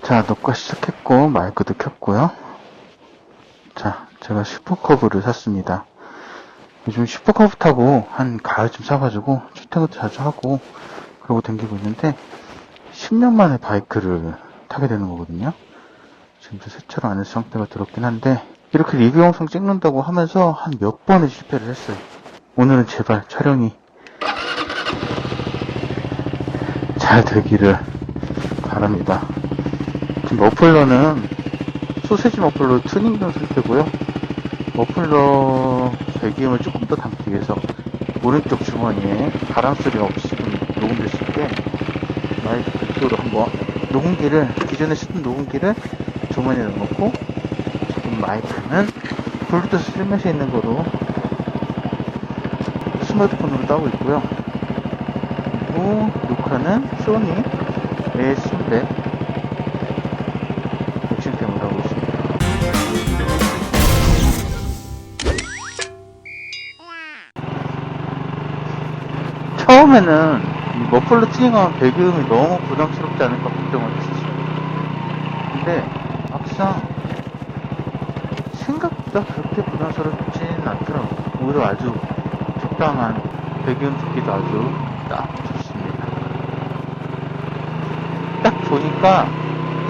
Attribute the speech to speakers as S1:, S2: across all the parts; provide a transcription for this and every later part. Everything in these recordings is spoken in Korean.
S1: 자, 녹화 시작했고 마이크도 켰고요. 자, 제가 슈퍼커브를 샀습니다. 요즘 슈퍼커브 타고 한 가을쯤 사가지고 출퇴근도 자주 하고 그러고 다니고 있는데 10년 만에 바이크를 타게 되는 거거든요. 지금도 세차를 안 해서 상태가 더럽긴 한데 이렇게 리뷰 영상 찍는다고 하면서 한 몇 번의 실패를 했어요. 오늘은 제발 촬영이 잘 되기를 바랍니다. 지금 머플러는 소세지 머플러 튜닝된 상태고요. 머플러 배기음을 조금 더 담기 위해서 오른쪽 주머니에 바람 소리 없이 녹음될 수 있게 마이크 그쪽으로 한번 녹음기를, 기존에 쓰던 녹음기를 주머니에 넣어놓고 지금 마이크는 블루투스 실내에 있는 거로 스마트폰으로 따고 있고요. 그리고 녹화는 소니 AS300 액션캠으로 하고 있습니다. 처음에는 이 머플러 튜닝하면 배기음이 너무 부담스럽지 않을까 걱정을 했었어요. 근데 막상 생각보다 그렇게 부담스럽지는 않더라고요. 오히려 아주 적당한 배기음 듣기도 아주 딱 좋습니다. 딱 보니까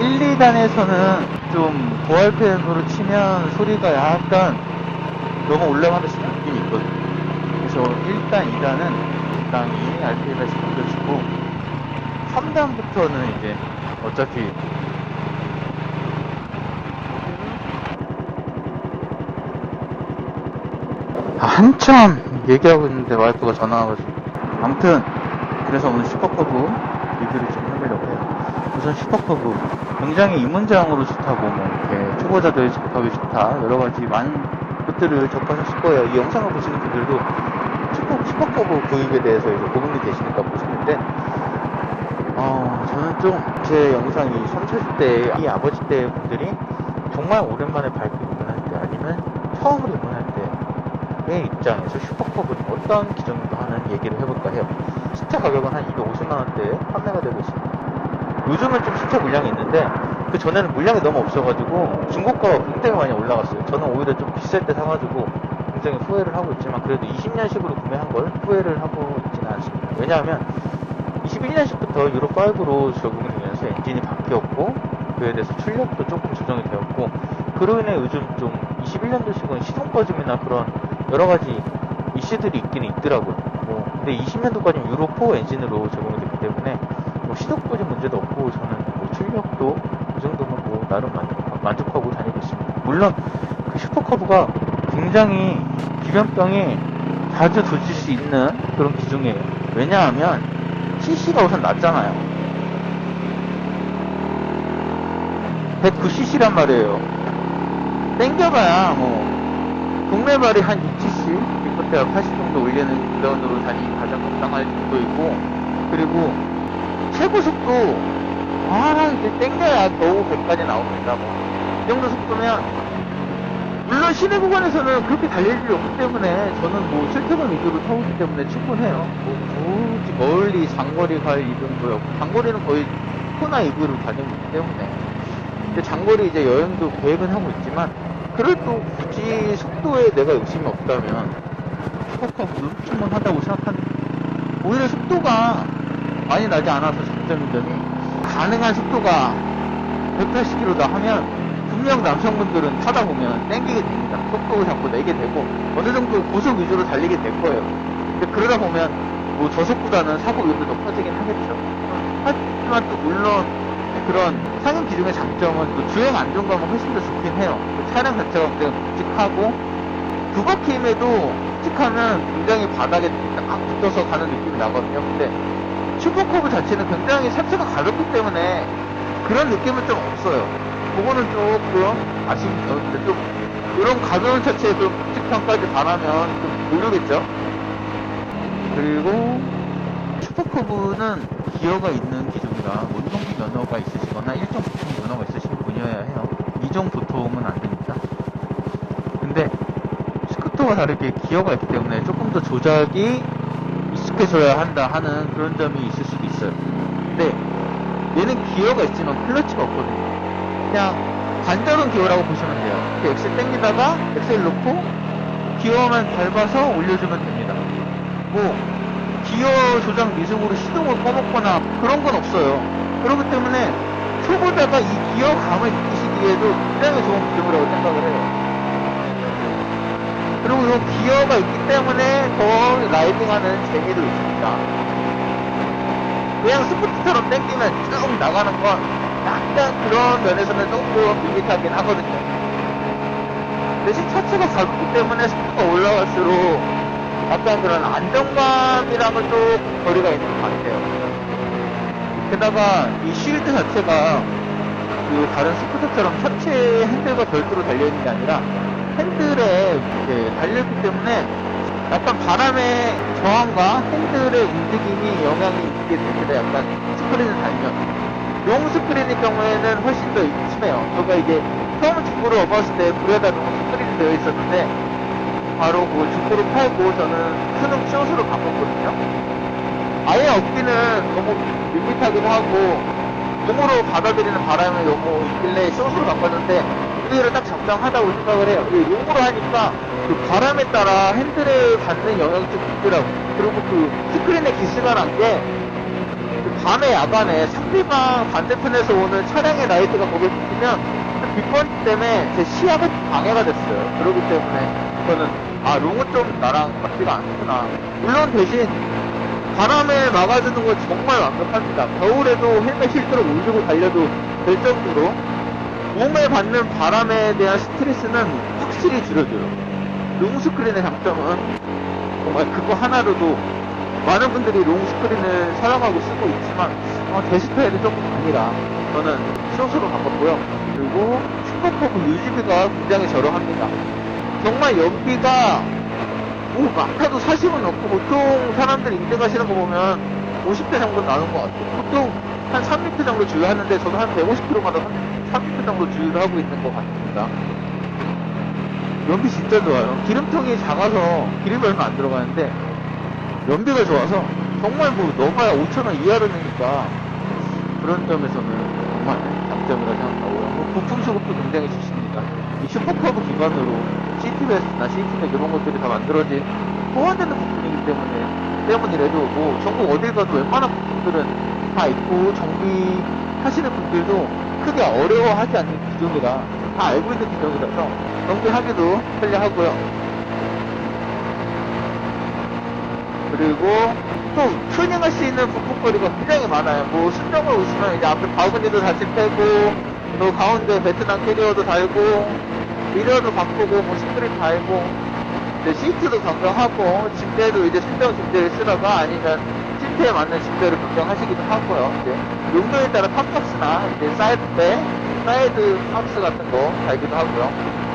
S1: 1, 2단에서는 좀 고RPM으로 치면 소리가 약간 너무 올라가는 느낌이 있거든요. 그래서 1단, 2단은 적당히 RPM에서 넘겨주고 3단부터는 이제 어차피 한참 얘기하고 있는데 와이프가 전화 와가지고 아무튼 그래서 오늘 슈퍼커브 리뷰를 좀 해보려고 해요. 우선 슈퍼커브 굉장히 입문장으로 좋다고 뭐 이렇게 초보자들 접하기 좋다 여러가지 많은 것들을 접하셨을 거예요. 이 영상을 보시는 분들도 슈퍼커브 구입에 대해서 이제 고민이 되시니까 보시는데 저는 좀 제 영상이 30, 40대 이 아버지 때 분들이 정말 오랜만에 바이크 입문할 때 아니면 처음으로 입문할 때의 입장에서 슈퍼커브는 어떤 기준으로 하는 얘기를 해볼까 해요. 시차 가격은 한 250만원대에 판매가 되고 있습니다. 요즘은 좀 시차 물량이 있는데 그 전에는 물량이 너무 없어가지고 중고가가 굉장히 많이 올라갔어요. 저는 오히려 좀 비쌀 때 사가지고 굉장히 후회를 하고 있지만 그래도 20년식으로 구매한 걸 후회를 하고 있지는 않습니다. 왜냐하면 21년식부터 유로5로 적용이 되면서 엔진이 바뀌었고 그에 대해서 출력도 조금 조정이 되었고 그로 인해 요즘 좀 21년도식은 시동 꺼짐이나 그런 여러가지 이슈들이 있기는 있더라고요. 근데 20년도까지는 유로4 엔진으로 적용이 됐기 때문에 시동 꺼짐 문제도 없고 저는 출력도 그 정도면 나름 만족하고 다니고 있습니다. 물론 그 슈퍼커브가 굉장히 기변병이 자주 도질 수 있는 그런 기종이에요. 왜냐하면 CC가 우선 낮잖아요. 109cc란 말이에요. 땡겨봐야 동네발이 한 6cc, 기껏해야 80 정도 올리는 기반으로 다니기 가장 적당할 정도이고, 그리고 최고 속도 이제 땡겨야 겨우 100까지 나옵니다. 이 정도 속도면 물론 시내 구간에서는 그렇게 달릴 일이 없기 때문에 저는 출퇴근 위주로 타고 있기 때문에 충분해요. 굳이 멀리 장거리 갈 일은 거의 없고 장거리는 거의 코나 이브로 다니고 있기 때문에 근데 장거리 이제 여행도 계획은 하고 있지만 그래도 굳이 속도에 내가 욕심이 없다면 슈퍼커브도 충분하다고 생각하는 오히려 속도가 많이 나지 않아서 장점인 점이 가능한 속도가 180km다 하면 분명 남성분들은 타다 보면 땡기게 됩니다. 속도 잡고 내게 되고 어느 정도 고속 위주로 달리게 될 거예요. 근데 그러다 보면 저속보다는 사고 위험도 높아지긴 하겠죠. 하지만 또 물론 그런 상용 기종의 장점은 또 주행 안정감은 훨씬 더 좋긴 해요. 차량 자체가 굉장히 묵직하고 두 바퀴임에도 묵직하면 굉장히 바닥에 딱 붙어서 가는 느낌이 나거든요. 근데 슈퍼커브 자체는 굉장히 자체가 가볍기 때문에 그런 느낌은 좀 없어요. 그거는 조금 아쉽죠. 근데 좀 이런 가벼운 차체에 좀 묵직함까지 바라면 좀 모르겠죠. 그리고 슈퍼커브는 기어가 있는 기종이라 원동기 면허가 있으시거나 일종 보통 면허가 있으신 분이어야 해요. 이종 보통은 안 됩니다. 근데 스쿠터와 다르게 기어가 있기 때문에 조금 더 조작이 익숙해져야 한다 하는 그런 점이 있을 수도 있어요. 근데 얘는 기어가 있지만 클러치가 없거든요. 그냥 관절은 기어라고 보시면 돼요. 이렇게 엑셀 당기다가 엑셀 놓고 기어만 밟아서 올려주면 됩니다. 뭐 기어 조작 미숙으로 시동을 꺼먹거나 그런 건 없어요. 그렇기 때문에 초보자가 이 기어감을 느끼시기에도 굉장히 좋은 기술이라고 생각을 해요. 그리고 이 기어가 있기 때문에 더 라이딩하는 재미도 있습니다. 그냥 스포츠처럼 당기면 쭉 나가는 건 약간 그런 면에서는 조금 밋밋하긴 하거든요. 대신 차체가 가볍기 때문에 스피드가 올라갈수록 약간 그런 안정감이랑은 좀 거리가 있는 것 같아요. 게다가 이 쉴드 자체가 그 다른 스쿠터처럼 차체 핸들과 별도로 달려있는 게 아니라 핸들에 이렇게 달려있기 때문에 약간 바람의 저항과 핸들의 움직임이 영향이 있게 됩니다. 약간 스크린을 달면. 롱 스크린의 경우에는 훨씬 더 심해요. 제가 이게 처음 중고를 얻었을 때 불에다 롱 스크린이 되어 있었는데 바로 그 중고를 팔고 저는 수능 숏으로 바꿨거든요. 아예 없기는 너무 밋밋하기도 하고 몸으로 받아들이는 바람이 너무 있길래 숏으로 바꿨는데 그대로 딱 적당하다고 생각을 해요. 롱으로 하니까 그 바람에 따라 핸들에 받는 영향이 좀 있더라고요. 그리고 그 스크린에 기스가 게 그 밤에 야간에 상대방 반대편에서 오는 차량의 라이트가 거기에 비치면 그 빗번지 때문에 제 시야가 좀 방해가 됐어요. 그렇기 때문에 저는 롱은 좀 나랑 맞지가 않구나. 물론 대신 바람을 막아주는 건 정말 완벽합니다. 겨울에도 헬멧 실제로 올리고 달려도 될 정도로 몸에 받는 바람에 대한 스트레스는 확실히 줄여줘요. 롱스크린의 장점은 정말 그거 하나로도 많은 분들이 롱스크린을 사용하고 쓰고 있지만 제 스타일은 조금 아니라 저는 숏으로 바꿨고요. 그리고 슈퍼커브 유지비가 굉장히 저렴합니다. 정말 연비가 많다도 40은 넘고 보통 사람들이 인증하시는 거 보면 50대 정도 나는 것 같아요. 보통 한 3리터 정도 주유하는데 저도 한 150km마다 3리터 정도 주유를 하고 있는 것 같습니다. 연비 진짜 좋아요. 기름통이 작아서 기름이 얼마 안 들어가는데 연비가 좋아서 정말 뭐 넣어봐야 5,000원 이하로 내니까 그런 점에서는 정말 장점이라 생각하고요. 부품 수급도 굉장히 좋습니다. 이 슈퍼커브 기반으로 시티베스트나 시티맥 이런 것들이 다 만들어진 호환되는 부품이기 때문이라도 뭐 전국 어딜 가도 웬만한 부품들은 다 있고 정비하시는 분들도 크게 어려워하지 않는 기종이라 다 알고 있는 기종이라서 정비하기도 편리하고요. 그리고 또 튜닝할 수 있는 부품거리가 굉장히 많아요. 뭐 순정을 오시면 이제 앞에 바구니도 다시 빼고 또 가운데 베트남 캐리어도 달고 미러도 바꾸고 뭐 스크린 달고 이제 시트도 변경하고 짐대도 이제 순정 짐대를 쓰다가 아니면 시트에 맞는 짐대를 변경하시기도 하고요. 이제 용도에 따라 탑박스나 이제 사이드 박스 같은 거 달기도 하고요.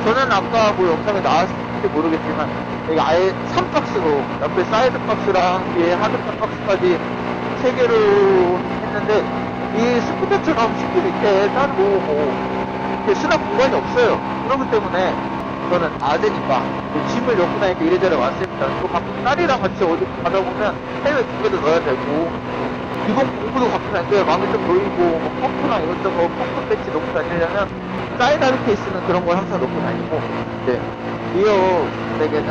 S1: 저는 아까 뭐 영상에 나왔을지 모르겠지만 여기 아예 3박스로 옆에 사이드 박스랑 뒤에 하드탑 박스까지 3개로 했는데 이 스쿠터처럼 시트 밑에 따로 이렇게 수납 공간이 없어요. 그렇기 때문에 저는 아재니까 짐을 넣고 다니까 이래저래 왔습니다. 또 가끔 딸이랑 같이 어디 가다 보면 헬멧 2개도 넣어야 되고 기본 공구도 갖고 다니는데 마음에 좀 보이고 뭐 펌프나 이것저것 펌프 배치 넣고 다니려면 사이드 케이스는 그런 걸 항상 넣고 다니고 이제 리어 백에는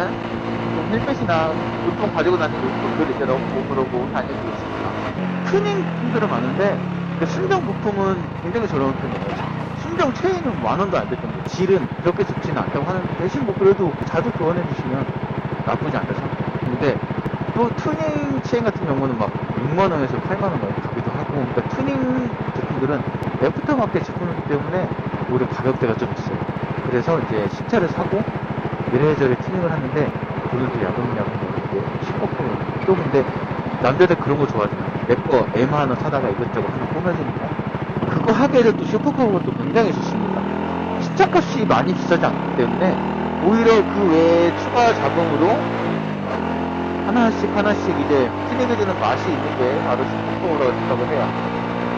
S1: 좀 헬멧이나 보통 가지고 다니는 용품들을 이제 넣고 그러고 다니고 있습니다. 튜닝 품들은 많은데 순정 부품은 굉장히 저렴한 편이에요. 순정 체인은 10,000원도 안 될 정도. 질은 그렇게 좋지는 않다고 하는데 대신 뭐 그래도 자주 교환해 주시면 나쁘지 않다 생각해요. 근데 또 튜닝 체인 같은 경우는 막 6만원에서 8만원 가기도 하고 그러니까 튜닝 제품들은 애프터마켓 제품이기 때문에 오히려 가격대가 좀 있어요. 그래서 이제 신차를 사고 이래저래 튜닝을 하는데 돈을 야금야금 이렇게 10%. 또 근데 남자들 그런 거 좋아하잖아요. 내 거 M 하나 사다가 이것저것 하나 꾸며주니까 그거 하기에는 또 슈퍼커버가 또 굉장히 좋습니다. 시차값이 많이 비싸지 않기 때문에 오히려 그 외에 추가 자금으로 하나씩 이제 튜닝해주는 맛이 있는 게 바로 슈퍼커버라고 생각을 해요.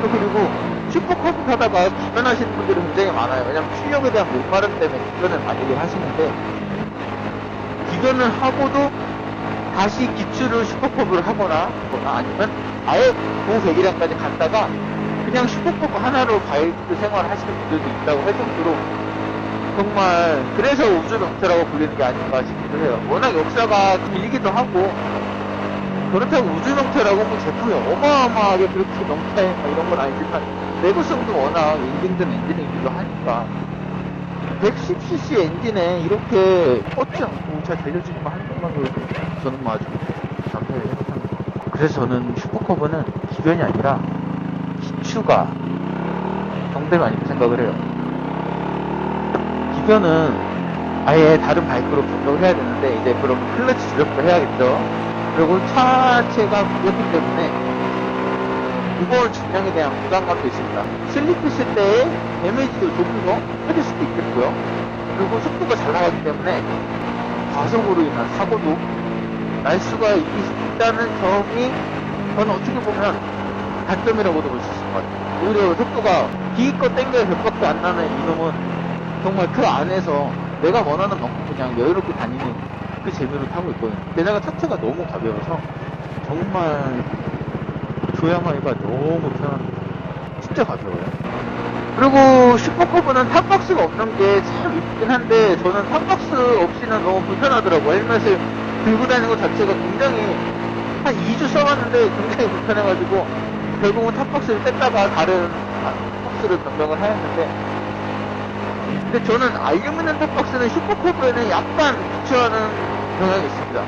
S1: 또 그리고 슈퍼커버 타다가 기변하시는 분들이 굉장히 많아요. 왜냐면 출력에 대한 목마름 때문에 기변을 많이들 하시는데 기변을 하고도 다시 기출을 슈퍼커브를 하거나 아니면 아예 고배기량까지 갔다가 그냥 슈퍼커브 하나로 바이크 생활 하시는 분들도 있다고 할 정도로 정말 그래서 우주 명태라고 불리는 게 아닌가 싶기도 해요. 워낙 역사가 길기도 하고 그렇다고 우주 명태라고 뭐 제품이 어마어마하게 그렇게 명태 이런 건 아니지만 내구성도 워낙 인증된 엔진이기도 하니까 110cc 엔진에 이렇게 뻗지 않고 잘 달려주기만 하는 것만으로도 저는 뭐 아주 감사하게 생각합니다. 그래서 저는 슈퍼커브는 기변이 아니라 기추가 정대만이라고 생각을 해요. 기변은 아예 다른 바이크로 변경을 해야 되는데 이제 그럼 클러치 조작도 해야겠죠. 그리고 차체가 무겁기 때문에 무거운 중량에 대한 부담감도 있습니다. 슬립했을 때의 데미지도 조금 더 커질 수도 있겠고요. 그리고 속도가 잘 나가기 때문에 과속으로 인한 사고도 날 수가 있다는 점이 저는 어떻게 보면 단점이라고도 볼 수 있을 것 같아요. 오히려 속도가 기껏 땡겨야 몇 밖에 안 나는 이놈은 정말 그 안에서 내가 원하는 만큼 그냥 여유롭게 다니는 그 재미로 타고 있거든요. 게다가 차체가 너무 가벼워서 정말 조향하기가 너무 편합니다. 진짜 가벼워요. 그리고 슈퍼커브는 탑박스가 없는 게 참 이쁘긴 한데 저는 탑박스 없이는 너무 불편하더라고요. 헬멧을 들고 다니는 것 자체가 굉장히 한 2주 써봤는데 굉장히 불편해가지고 결국은 탑박스를 뺐다가 다른 탑박스를 변경을 하였는데 근데 저는 알루미늄 탑박스는 슈퍼커브에는 약간 비추하는 경향이 있습니다.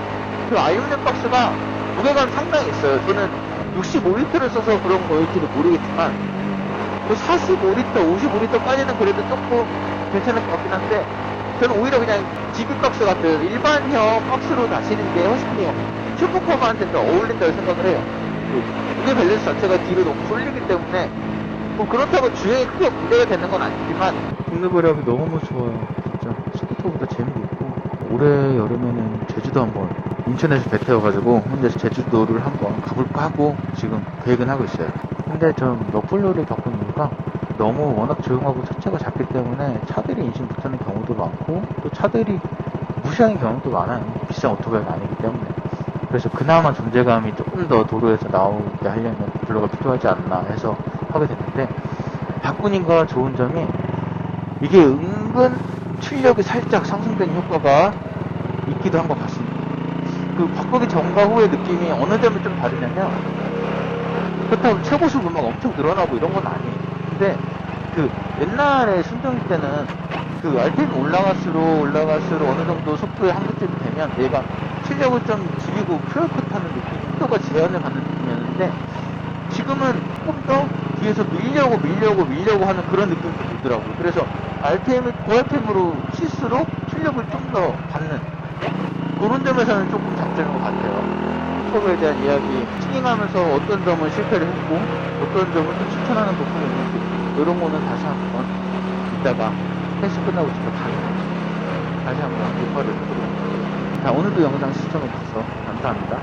S1: 그 알루미늄 박스가 무게감 상당히 있어요. 저는 65리터를 써서 그런 거일지도 모르겠지만 45리터, 55리터까지는 그래도 조금 괜찮을 것 같긴 한데 저는 오히려 그냥 GB박스 같은 일반형 박스로 다시는 게 훨씬 더 슈퍼커브한테 더 어울린다고 생각을 해요. 무게 밸런스 자체가 뒤로 너무 쏠리기 때문에 뭐 그렇다고 주행이 크게 문제가 되는 건 아니지만 동네버력이 너무 좋아요. 진짜 스쿠터보다 재미도 있고 올해 여름에는 제주도 한번 인천에서 배 태워가지고 혼자서 제주도를 한번 가볼까 하고 지금 계획은 하고 있어요. 근데 좀 러플로를 겪은 이유가 너무 워낙 조용하고 차체가 작기 때문에 차들이 인식 못하는 경우도 많고 또 차들이 무시하는 경우도 많아요. 비싼 오토바이가 아니기 때문에. 그래서 그나마 존재감이 조금 더 도로에서 나오게 하려면 블로가 필요하지 않나 해서 하게 됐는데 박군인과 좋은 점이 이게 은근 출력이 살짝 상승되는 효과가 있기도 한 것 같습니다. 그 바꾸기 전과 후의 느낌이 어느 점이 좀 다르냐면 그렇다고 최고속 음악 엄청 늘어나고 이런 건 아니에요. 근데 그 옛날에 순정일 때는 그 RPM 올라갈수록 어느 정도 속도의 한계점이 되면 얘가 출력을 좀 줄이고 퓨어컷하는 느낌, 속도가 제한을 받는 느낌이었는데 지금은 조금 더 뒤에서 밀려고 하는 그런 느낌이 들더라고요. 그래서 RPM이 고RPM으로 칠수록 출력을 좀 더 받는 그런 점에서는 조금 장점인 것 같아요. 슈퍼에 대한 이야기 튜닝하면서 어떤 점은 실패를 했고 어떤 점은 좀 추천하는 부분이 있는지 이런 거는 다시 한번 이따가 테스트 끝나고 집에 가는 거죠. 다시 한번 녹화를 해보도록 하겠습니다. 자, 오늘도 영상 시청해주셔서 감사합니다.